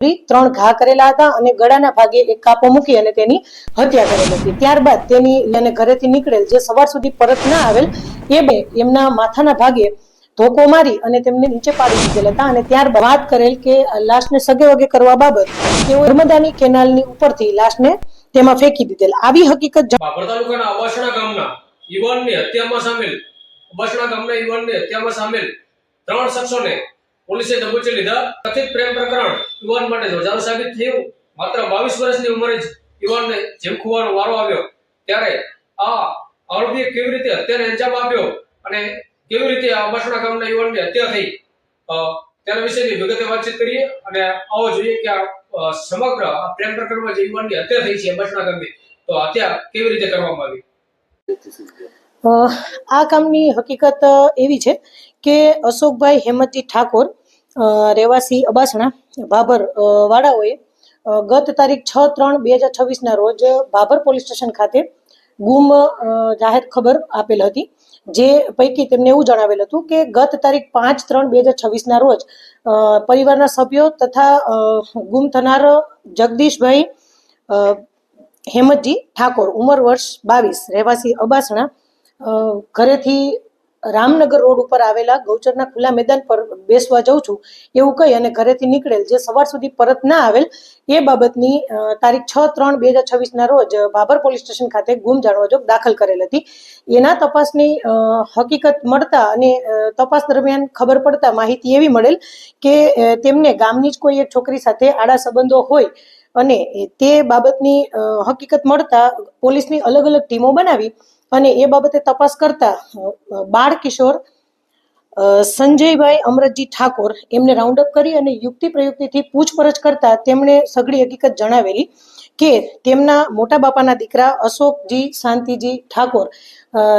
3 ઘા કરેલા હતા અને ગળાના ભાગે એક કાપો મૂકી અને તેની હત્યા કરેલી હતી। ત્યારબાદ તેની એને ઘરેથી નીકળેલ જે સવાર સુધી પરત ના આવેલ એ બે એમના માથાના ભાગે ધોકો મારી અને તેમને નીચે પાડી દીધેલ હતા અને ત્યારબાદ વાત કરેલ કે લાશને સગે વગે કરવા બાબત તેઓ નર્મદાની કેનાલની ઉપરથી લાશને તેમાં ફેંકી દીધેલ। આવી હકીકત બાબર તાલુકાના અબાસણા ગામના યુવાનની હત્યામાં સામેલ ત્રણ શખ્સોને પોલીસે દબોચી લીધા। કથિત પ્રેમ પ્રકરણ યુવાન માટે જોજાનું સાબિત થયું। માત્ર 22 વર્ષની ઉંમરે જ યુવાનને જેમ ખુવાનો વારો આવ્યો ત્યારે આ આરોપીએ કેવી રીતે હત્યાને અંજામ આપ્યો અને કેવી રીતે અબાસણા ગામના યુવાનની હત્યા થઈ તેના વિશેની વિગતે વાતચીત કરીએ અને આવો જોઈએ કે આ સમગ્ર આ પ્રેમ પ્રકરણમાં જે યુવાનની હત્યા થઈ છે અબાસણા ગામે તો હત્યા કેવી રીતે કરવામાં આવી। આ કામની હકીકત એવી છે કે અશોકભાઈ હેમતજી ઠાકોર રહેવાસી અબાસણા ભાભર વાળાઓએ ગત તારીખ 6/3/2026 ના રોજ ભાભર પોલીસ સ્ટેશન ખાતે ગુમ જાહેર ખબર આપેલ હતી। જે પૈકી તેમને એવું જણાવેલ હતું કે ગત તારીખ 5/3/2026 ના રોજ પરિવારના સભ્યો તથા ગુમ થનાર જગદીશભાઈ હેમતજી ઠાકોર ઉંમર વર્ષ 22 રહેવાસી અબાસણા ઘરેથી રામનગર રોડ ઉપર આવેલા ગૌચરના ખુલ્લા મેદાન પર બેસવા જઉં છું એવું કહી અને ઘરેથી નીકળેલ જે સવાર સુધી પરત ના આવેલ એ બાબતની તારીખ 6/3/2026 ના રોજ ભાભર પોલીસ સ્ટેશન ખાતે ગુમ જાણવા જોગ દાખલ કરેલ હતી। એના તપાસની હકીકત મળતા અને તપાસ દરમિયાન ખબર પડતા માહિતી એવી મળેલ કે તેમને ગામની જ કોઈ એક છોકરી સાથે આડા સંબંધો હોય અને તે બાબતની હકીકત મળતા પોલીસની અલગ અલગ ટીમો બનાવી અને એ બાબતે તપાસ કરતા બાળ કિશોર સંજયભાઈ અમરતજી ઠાકોર એમને રાઉન્ડ અપ કરી અને યુક્તિ પ્રયુક્તિથી પૂછપરછ કરતા તેમણે સઘળી હકીકત જણાવેલી કે તેમના મોટા બાપાના દીકરા અશોકજી શાંતિજી ઠાકોર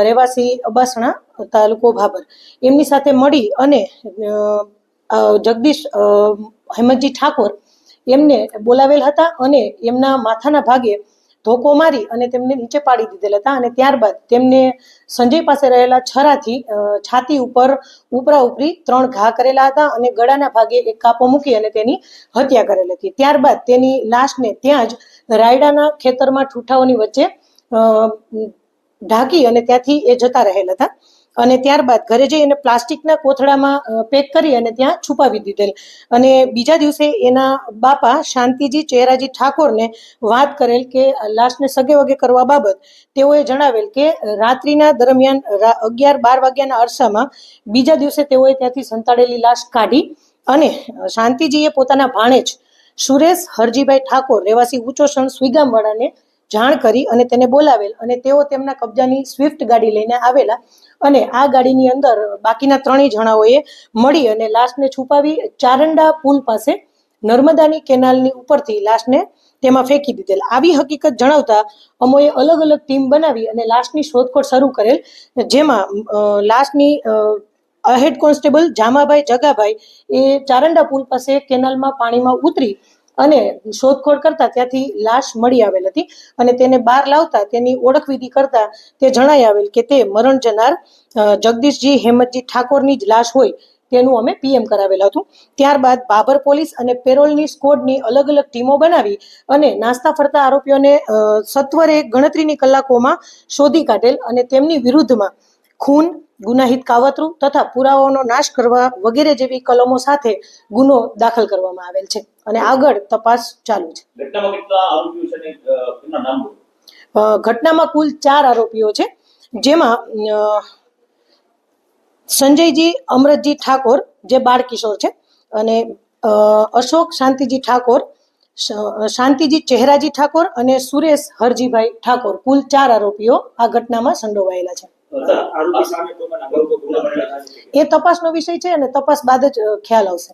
રહેવાસી અબાસણા તાલુકો ભાભર એમની સાથે મળી અને જગદીશ હેમતજી ઠાકોર એમને બોલાવેલ હતા અને એમના માથાના ભાગે ધોકો મારી અને તેમને નીચે પાડી દીધેલ હતા અને ત્યારબાદ તેમને સંજય પાસે રહેલા છરાથી છાતી ઉપર ઉપરા ઉપરી 3 ઘા કરેલા હતા અને ગળાના ભાગે એક કાપો મૂકી અને તેની હત્યા કરેલ હતી। ત્યારબાદ તેની લાશને ત્યાં જ રાયડાના ખેતરમાં ઠૂઠાઓની વચ્ચે ઢાંકી અને ત્યાંથી એ જતા રહેલ હતા અને ત્યારબાદ ઘરે જઈ અને પ્લાસ્ટિકના કોથળામાં પેક કરી અને ત્યાં છુપાવી દીધેલ અને બીજા દિવસે એના બાપા શાંતિજી ચેહરાજી ઠાકોરને વાત કરેલ કે લાશને સગે વગે કરવા બાબત તેઓએ જણાવેલ કે રાત્રિના દરમિયાન 11-12 વાગ્યાના અરસામાં બીજા દિવસે તેઓએ ત્યાંથી સંતાડેલી લાશ કાઢી અને શાંતિજીએ પોતાના ભાણેજ સુરેશ હરજીભાઈ ઠાકોર રહેવાસી ઊંચોસણ સુઈગામવાળાને જાણ કરી અને તેને બોલાવેલ અને તેઓ તેમના કબજાની સ્વિફ્ટ ગાડી લઈને આવેલા અને આ ગાડીની અંદર બાકીના 3 જણાઓએ મળી અને લાશને છુપાવી ચારંડા પુલ પાસે નર્મદાની કેનાલની ઉપરથી લાશને તેમાં ફેંકી દીધેલ। આવી હકીકત જણાવતા અમોએ અલગ અલગ ટીમ બનાવી અને લાશની શોધખોળ શરૂ કરેલ જેમાં લાશની હેડ કોન્સ્ટેબલ જામાભાઈ જગાભાઈ એ ચારંડા પુલ પાસે કેનાલમાં પાણીમાં ઉતરી અને શોધખોળ કરતા ત્યાંથી લાશ મળી આવેલ હતી અને તેને બહાર લાવતા તેની ઓળખ વિધિ કરતા તે જણાઈ આવેલ કે તે મરણ જનાર જગદીશજી હેમતજી ઠાકોરની જ લાશ હોય તેનું અમે પીએમ કરાવેલ હતું। ત્યારબાદ ભાભર પોલીસ અને પેરોલની સ્કોડની અલગ અલગ ટીમો બનાવી અને નાસ્તા ફરતા આરોપીઓને સત્વરે ગણતરીની કલાકોમાં શોધી કાઢેલ અને તેમની વિરુદ્ધમાં ખૂન ગુનાહિત કાવતરું તથા પુરાવાઓનો નાશ કરવા વગેરે જેવી કલમો સાથે ગુનો દાખલ કરવામાં આવેલ છે અને આગળ તપાસ ચાલુ છે। ઘટનામાં કુલ 4 આરોપીઓ છે જેમાં સંજયજી અમરતજી ઠાકોર જે બાળ કિશોર છે અને અશોક શાંતિજી ઠાકોર શાંતિજી ચેહરાજી ઠાકોર અને સુરેશ હરજીભાઈ ઠાકોર કુલ 4 આરોપીઓ આ ઘટનામાં સંડોવાયેલા છે। એ તપાસનો વિષય છે અને તપાસ બાદ જ ખ્યાલ આવશે।